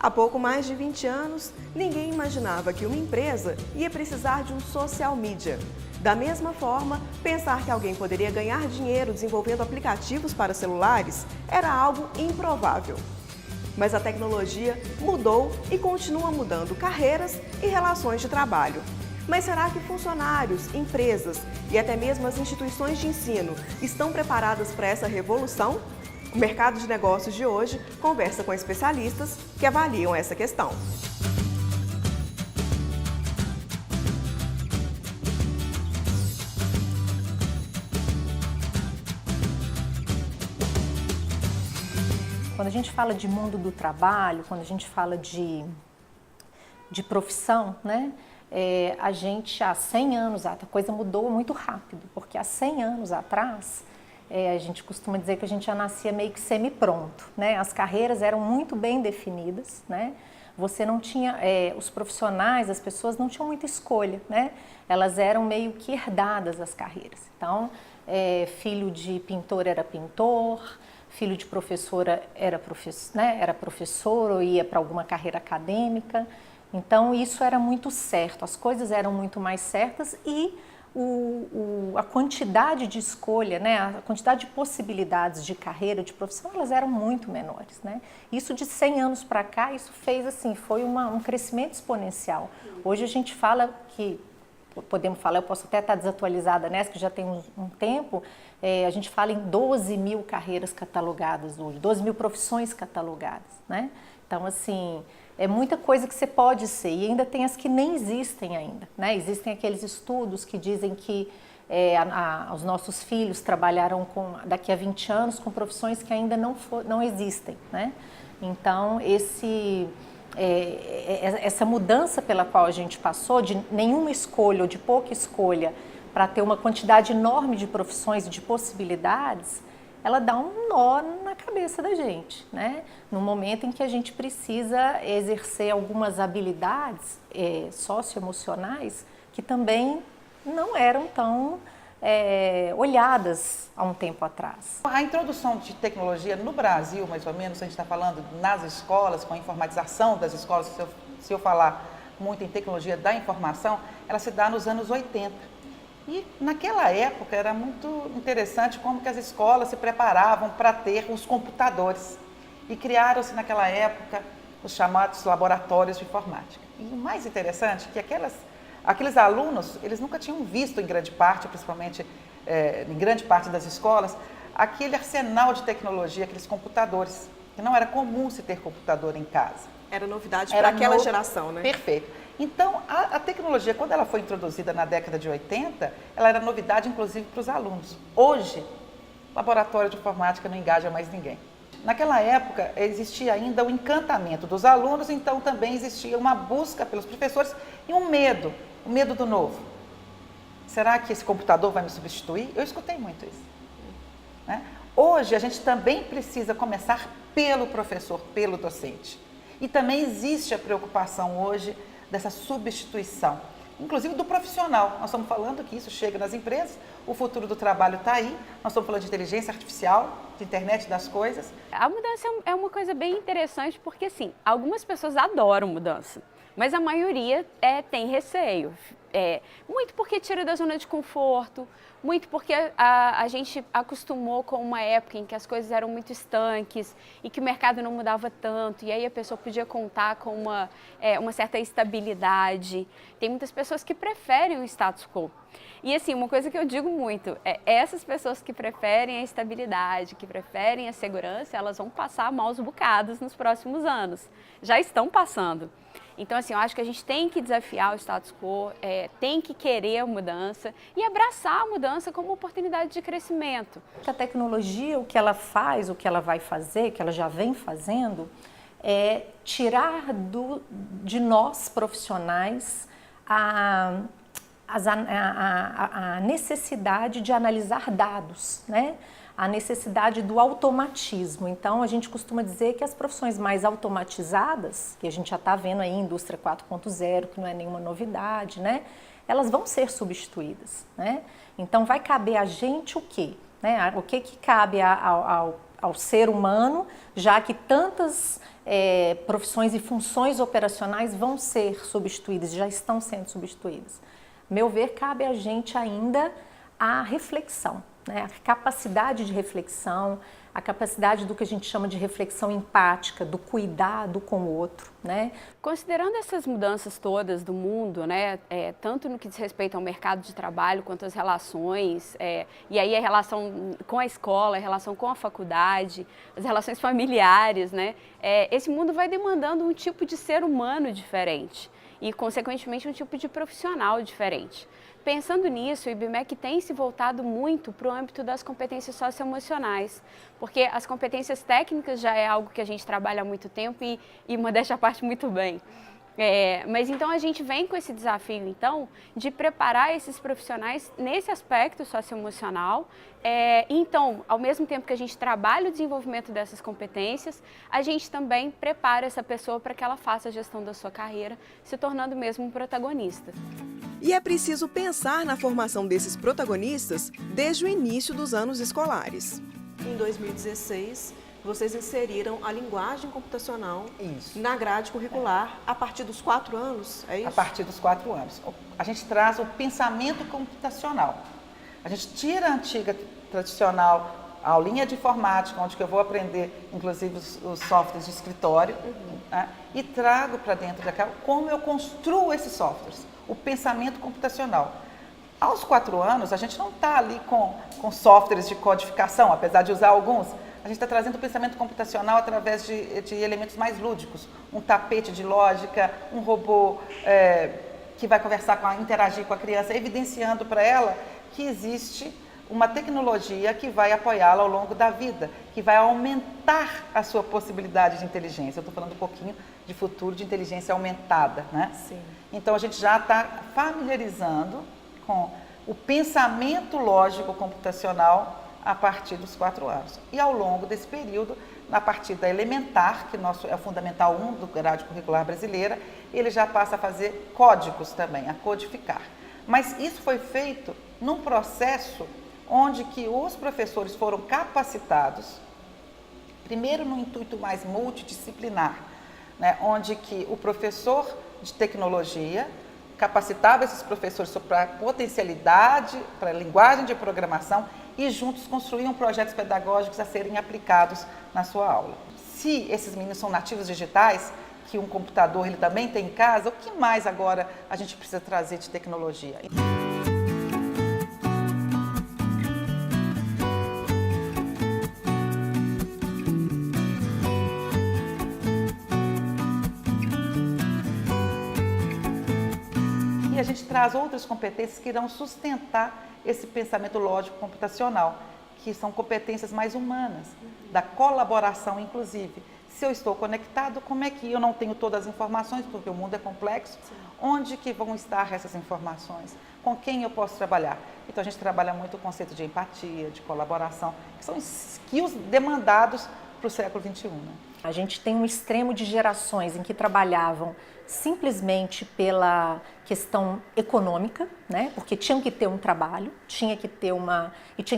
Há pouco mais de 20 anos, ninguém imaginava que uma empresa ia precisar de um social media. Da mesma forma, pensar que alguém poderia ganhar dinheiro desenvolvendo aplicativos para celulares era algo improvável. Mas a tecnologia mudou e continua mudando carreiras e relações de trabalho. Mas será que funcionários, empresas e até mesmo as instituições de ensino estão preparadas para essa revolução? O Mercado de Negócios de hoje conversa com especialistas que avaliam essa questão. Quando a gente fala de mundo do trabalho, quando a gente fala de profissão, né? A gente há 100 anos, a coisa mudou muito rápido, porque há 100 anos atrás, a gente costuma dizer que a gente já nascia meio que semi-pronto, né? As carreiras eram muito bem definidas, né? Você não tinha, os profissionais, as pessoas não tinham muita escolha, né? Elas eram meio que herdadas as carreiras. Então, filho de pintor era pintor, filho de professora era professor ou ia para alguma carreira acadêmica. Então, isso era muito certo, as coisas eram muito mais certas e a quantidade de escolha, né, a quantidade de possibilidades de carreira, de profissão, elas eram muito menores, né? Isso de 100 anos para cá, isso fez assim, foi um crescimento exponencial. Hoje a gente fala que, podemos falar, eu posso até estar desatualizada nessa, que já tem um tempo, a gente fala em 12 mil carreiras catalogadas hoje, 12 mil profissões catalogadas, né? Então, assim, é muita coisa que você pode ser e ainda tem as que nem existem ainda, né? Existem aqueles estudos que dizem que os nossos filhos trabalharão daqui a 20 anos com profissões que ainda não existem, né? Então, essa mudança pela qual a gente passou, de nenhuma escolha ou de pouca escolha, para ter uma quantidade enorme de profissões e de possibilidades, ela dá um nó na cabeça da gente, né? No momento em que a gente precisa exercer algumas habilidades socioemocionais que também não eram tão olhadas há um tempo atrás. A introdução de tecnologia no Brasil, mais ou menos, a gente está falando nas escolas, com a informatização das escolas, se eu falar muito em tecnologia da informação, ela se dá nos anos 80. E naquela época era muito interessante como que as escolas se preparavam para ter os computadores. E criaram-se naquela época os chamados laboratórios de informática. E o mais interessante é que aqueles alunos, eles nunca tinham visto em grande parte, principalmente em grande parte das escolas, aquele arsenal de tecnologia, aqueles computadores, que não era comum se ter computador em casa. Era novidade para aquela geração, né? Perfeito. Então, a tecnologia, quando ela foi introduzida na década de 80, ela era novidade, inclusive, para os alunos. Hoje, o laboratório de informática não engaja mais ninguém. Naquela época, existia ainda o encantamento dos alunos, então também existia uma busca pelos professores e o medo do novo. Será que esse computador vai me substituir? Eu escutei muito isso, né? Hoje, a gente também precisa começar pelo professor, pelo docente. E também existe a preocupação hoje dessa substituição, inclusive do profissional. Nós estamos falando que isso chega nas empresas, o futuro do trabalho está aí, nós estamos falando de inteligência artificial, de internet das coisas. A mudança é uma coisa bem interessante porque, assim, algumas pessoas adoram mudança, mas a maioria tem receio. Muito porque tira da zona de conforto, muito porque a gente acostumou com uma época em que as coisas eram muito estanques e que o mercado não mudava tanto, e aí a pessoa podia contar com uma certa estabilidade. Tem muitas pessoas que preferem o status quo. E assim, uma coisa que eu digo muito, essas pessoas que preferem a estabilidade, que preferem a segurança, elas vão passar maus bocados nos próximos anos. Já estão passando. Então, assim, eu acho que a gente tem que desafiar o status quo, tem que querer a mudança e abraçar a mudança como oportunidade de crescimento. A tecnologia, o que ela faz, o que ela vai fazer, que ela já vem fazendo, é tirar de nós, profissionais, a necessidade de analisar dados, né? A necessidade do automatismo. Então, a gente costuma dizer que as profissões mais automatizadas, que a gente já está vendo aí, indústria 4.0, que não é nenhuma novidade, né? Elas vão ser substituídas, né? Então, vai caber a gente o quê? Né? O que cabe ao ser humano, já que tantas profissões e funções operacionais vão ser substituídas, já estão sendo substituídas. Meu ver, cabe a gente ainda a reflexão, né? A capacidade de reflexão, a capacidade do que a gente chama de reflexão empática, do cuidado com o outro, né? Considerando essas mudanças todas do mundo, né, tanto no que diz respeito ao mercado de trabalho, quanto às relações, e aí a relação com a escola, a relação com a faculdade, as relações familiares, né, esse mundo vai demandando um tipo de ser humano diferente e, consequentemente, um tipo de profissional diferente. Pensando nisso, o IBMEC tem se voltado muito para o âmbito das competências socioemocionais, porque as competências técnicas já é algo que a gente trabalha há muito tempo e modéstia à parte, muito bem. Mas então a gente vem com esse desafio, então, de preparar esses profissionais nesse aspecto socioemocional. Então, ao mesmo tempo que a gente trabalha o desenvolvimento dessas competências, a gente também prepara essa pessoa para que ela faça a gestão da sua carreira, se tornando mesmo um protagonista. E é preciso pensar na formação desses protagonistas desde o início dos anos escolares. Em 2016, vocês inseriram a linguagem computacional na grade curricular a partir dos 4 anos, é isso? A partir dos 4 anos. A gente traz o pensamento computacional. A gente tira a antiga tradicional aulinha de informática, onde que eu vou aprender, inclusive, os softwares de escritório, né? E trago para dentro daquela como eu construo esses softwares, o pensamento computacional. Aos 4 anos, a gente não está ali com softwares de codificação, apesar de usar alguns. A gente está trazendo o pensamento computacional através de elementos mais lúdicos. Um tapete de lógica, um robô que vai conversar interagir com a criança, evidenciando para ela que existe uma tecnologia que vai apoiá-la ao longo da vida, que vai aumentar a sua possibilidade de inteligência. Eu estou falando um pouquinho de futuro de inteligência aumentada, né? Sim. Então, a gente já está familiarizando com o pensamento lógico computacional a partir dos 4 anos. E ao longo desse período, a partir da elementar, que é o fundamental 1 do grade curricular brasileira, ele já passa a fazer códigos também, a codificar. Mas isso foi feito num processo onde que os professores foram capacitados, primeiro no intuito mais multidisciplinar, né, onde que o professor de tecnologia capacitava esses professores sobre a potencialidade, para a linguagem de programação e juntos construíam projetos pedagógicos a serem aplicados na sua aula. Se esses meninos são nativos digitais, que um computador ele também tem em casa, o que mais agora a gente precisa trazer de tecnologia? E a gente traz outras competências que irão sustentar esse pensamento lógico computacional, que são competências mais humanas, da colaboração inclusive. Se eu estou conectado, como é que eu não tenho todas as informações, porque o mundo é complexo, onde que vão estar essas informações? Com quem eu posso trabalhar? Então a gente trabalha muito o conceito de empatia, de colaboração, que são skills demandados para o século XXI. Né? A gente tem um extremo de gerações em que trabalhavam simplesmente pela questão econômica, né? Porque tinham que ter um trabalho, tinha que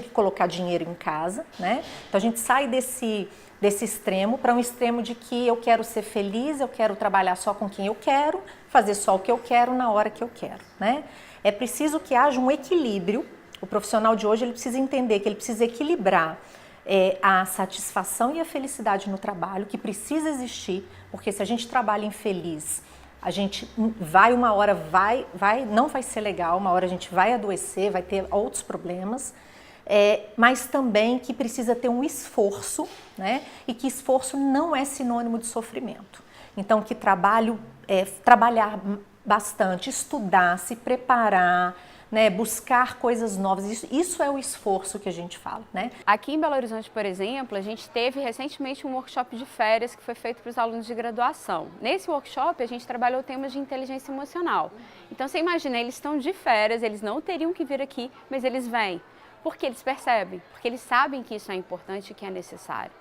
colocar dinheiro em casa, né? Então a gente sai desse extremo para um extremo de que eu quero ser feliz, eu quero trabalhar só com quem eu quero, fazer só o que eu quero na hora que eu quero, né? É preciso que haja um equilíbrio. O profissional de hoje ele precisa entender que ele precisa equilibrar a satisfação e a felicidade no trabalho, que precisa existir, porque se a gente trabalha infeliz, a gente não vai ser legal, uma hora a gente vai adoecer, vai ter outros problemas, mas também que precisa ter um esforço, né? E que esforço não é sinônimo de sofrimento. Então, que trabalhar bastante, estudar, se preparar, né, buscar coisas novas, isso é o esforço que a gente fala, né? Aqui em Belo Horizonte, por exemplo, a gente teve recentemente um workshop de férias que foi feito para os alunos de graduação. Nesse workshop, a gente trabalhou temas de inteligência emocional. Então, você imagina, eles estão de férias, eles não teriam que vir aqui, mas eles vêm. Porque eles percebem, porque eles sabem que isso é importante e que é necessário.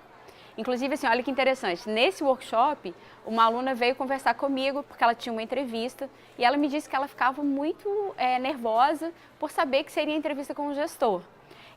Inclusive, assim, olha que interessante, nesse workshop, uma aluna veio conversar comigo porque ela tinha uma entrevista e ela me disse que ela ficava muito nervosa por saber que seria entrevista com um gestor.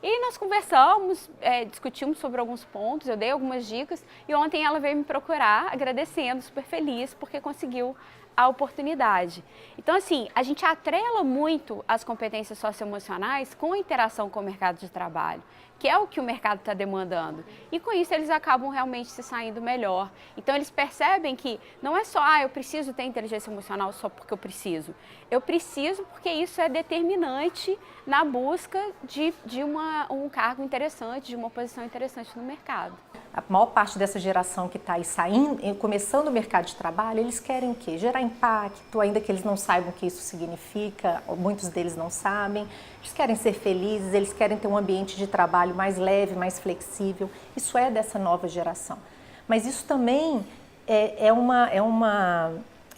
E nós conversamos, discutimos sobre alguns pontos, eu dei algumas dicas e ontem ela veio me procurar agradecendo, super feliz, porque conseguiu a oportunidade. Então, assim, a gente atrela muito as competências socioemocionais com a interação com o mercado de trabalho, que é o que o mercado está demandando. E com isso eles acabam realmente se saindo melhor. Então eles percebem que não é só, eu preciso ter inteligência emocional só porque eu preciso. Eu preciso porque isso é determinante na busca de um cargo interessante, de uma posição interessante no mercado. A maior parte dessa geração que está aí saindo, começando o mercado de trabalho, eles querem o quê? Gerar impacto, ainda que eles não saibam o que isso significa, muitos deles não sabem. Eles querem ser felizes, eles querem ter um ambiente de trabalho mais leve, mais flexível. Isso é dessa nova geração. Mas isso também é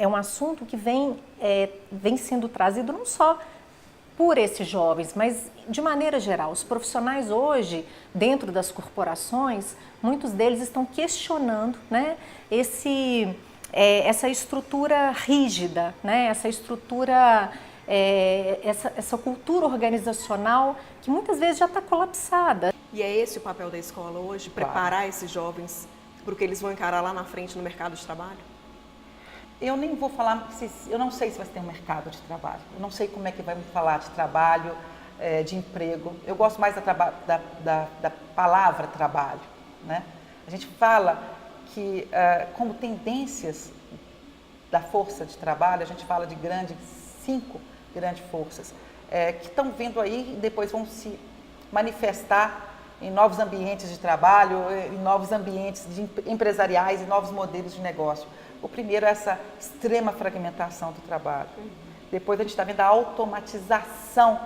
um assunto que vem sendo trazido não só por esses jovens, mas de maneira geral. Os profissionais hoje, dentro das corporações, muitos deles estão questionando, né, essa estrutura rígida, né, essa estrutura, essa cultura organizacional que muitas vezes já está colapsada. E é esse o papel da escola hoje, preparar esses jovens para o que eles vão encarar lá na frente no mercado de trabalho? Eu nem vou falar, eu não sei se vai ter um mercado de trabalho, eu não sei como é que vai me falar de trabalho, de emprego. Eu gosto mais da palavra trabalho, né? A gente fala que como tendências da força de trabalho, a gente fala de 5 grandes forças que estão vindo aí e depois vão se manifestar em novos ambientes de trabalho, em novos ambientes empresariais e novos modelos de negócio. O primeiro é essa extrema fragmentação do trabalho. Depois a gente está vendo a automatização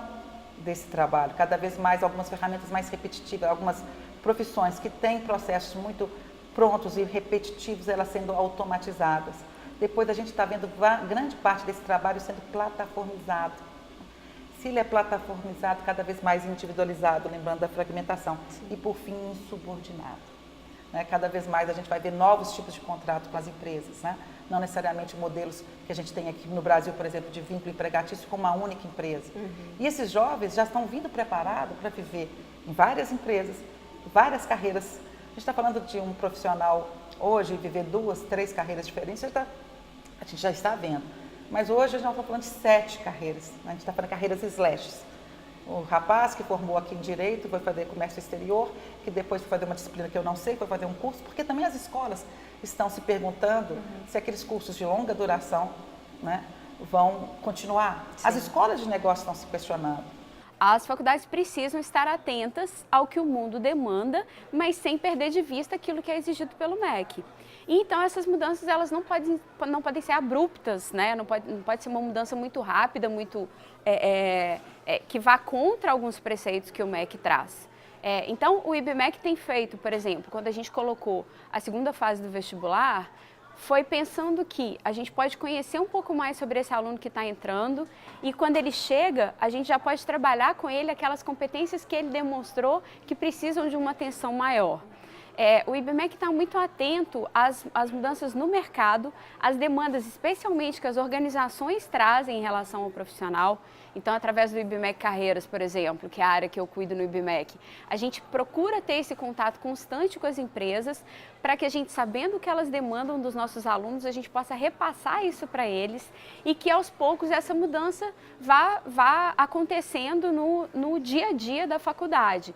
desse trabalho. Cada vez mais algumas ferramentas mais repetitivas, algumas profissões que têm processos muito prontos e repetitivos, elas sendo automatizadas. Depois a gente está vendo grande parte desse trabalho sendo plataformizado. Se ele é plataformizado, cada vez mais individualizado, lembrando da fragmentação. Sim. E por fim, insubordinado. Cada vez mais a gente vai ver novos tipos de contrato com as empresas, né? Não necessariamente modelos que a gente tem aqui no Brasil, por exemplo, de vínculo empregatício com uma única empresa. E esses jovens já estão vindo preparados para viver em várias empresas, várias carreiras. A gente está falando de um profissional hoje viver 2, 3 carreiras diferentes, a gente já está vendo. Mas hoje a gente está falando de 7 carreiras, né? A gente está falando de carreiras slashes. O rapaz que formou aqui em Direito foi fazer comércio exterior, que depois foi fazer uma disciplina que eu não sei, foi fazer um curso, porque também as escolas estão se perguntando se aqueles cursos de longa duração, né, vão continuar. Sim. As escolas de negócio estão se questionando. As faculdades precisam estar atentas ao que o mundo demanda, mas sem perder de vista aquilo que é exigido pelo MEC. E então essas mudanças elas não podem ser abruptas, né? Não pode ser uma mudança muito rápida, muito que vá contra alguns preceitos que o MEC traz. Então o IBMEC tem feito, por exemplo, quando a gente colocou a segunda fase do vestibular, foi pensando que a gente pode conhecer um pouco mais sobre esse aluno que está entrando e quando ele chega, a gente já pode trabalhar com ele aquelas competências que ele demonstrou que precisam de uma atenção maior. O IBMEC está muito atento às mudanças no mercado, às demandas especialmente que as organizações trazem em relação ao profissional. Então, através do IBMEC Carreiras, por exemplo, que é a área que eu cuido no IBMEC, a gente procura ter esse contato constante com as empresas para que a gente, sabendo o que elas demandam dos nossos alunos, a gente possa repassar isso para eles e que aos poucos essa mudança vá acontecendo no dia a dia da faculdade.